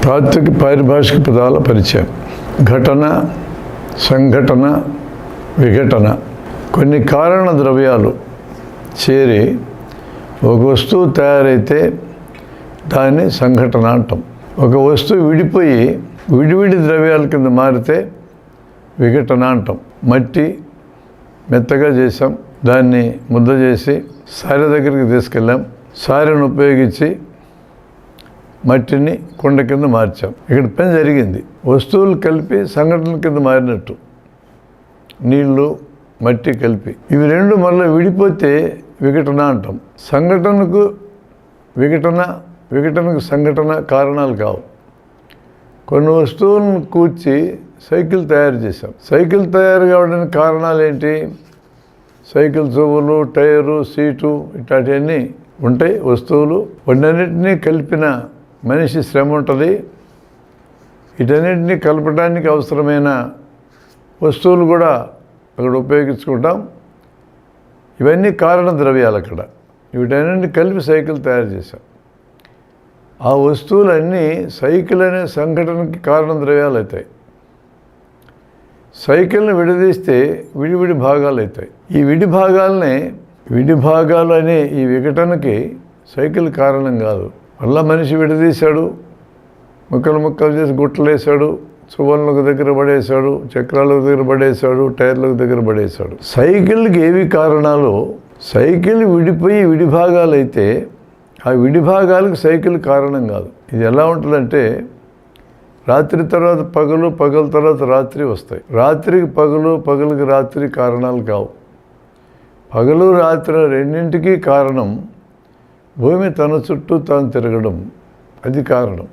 తాత్విక పారిభాషిక పదాల పరిచయం. ఘటన, సంఘటన, విఘటన. కొన్ని కారణ ద్రవ్యాలు చేరి ఒక వస్తువు తయారైతే దాన్ని సంఘటన అంటాం. ఒక వస్తువు విడిపోయి విడివిడి ద్రవ్యాల కింద మారితే విఘటన అంటాం. మట్టి మెత్తగా చేసాం, దాన్ని ముద్ద చేసి సారె దగ్గరికి తీసుకెళ్ళాం, సారెను ఉపయోగించి మట్టిని కుండ కింద మార్చాం. ఇక్కడ పని జరిగింది. వస్తువులు కలిపి సంఘటన కింద మారినట్టు, నీళ్ళు మట్టి కలిపి ఇవి రెండు మళ్ళీ విడిపోతే విఘటన అంటాం. సంఘటనకు విఘటన, విఘటనకు సంఘటన కారణాలు కావు. కొన్ని వస్తువులను కూర్చి సైకిల్ తయారు చేశాం. సైకిల్ తయారు కావడానికి కారణాలు ఏంటి? సైకిల్ చువ్వులు, టైరు, సీటు ఇట్లాంటివన్నీ ఉంటాయి వస్తువులు. వాటన్నిటినీ కలిపిన మనిషి శ్రమ ఉంటుంది. వీటన్నిటినీ కలపడానికి అవసరమైన వస్తువులు కూడా అక్కడ ఉపయోగించుకుంటాం. ఇవన్నీ కారణ ద్రవ్యాలు. అక్కడ వీటన్నిటిని కలిపి సైకిల్ తయారు చేశాం. ఆ వస్తువులన్నీ సైకిల్ అనే సంఘటనకి కారణ ద్రవ్యాలు అవుతాయి. సైకిల్ని విడదీస్తే విడివిడి భాగాలు అవుతాయి. ఈ విడి భాగాలు అనే ఈ విఘటనకి సైకిల్ కారణం కాదు. మళ్ళా మనిషి విడదీశాడు, ముక్కలు ముక్కలు చేసి గుట్టలు వేసాడు, చువ్వలకు దగ్గర పడేశాడు, చక్రాలకు దగ్గర పడేశాడు, టైర్లకు దగ్గర పడేశాడు. సైకిల్కి ఏవి కారణాలు? సైకిల్ విడిపోయి విడి భాగాలు అయితే ఆ విడి భాగాలకు సైకిల్ కారణం కాదు. ఇది ఎలా ఉంటుందంటే, రాత్రి తర్వాత పగలు, పగల తర్వాత రాత్రి వస్తాయి. రాత్రికి పగలు, పగలకి రాత్రి కారణాలు కావు. పగలు రాత్రి రెండింటికి కారణం భూమి తన చుట్టూ తాను తిరగడం, అది కారణం.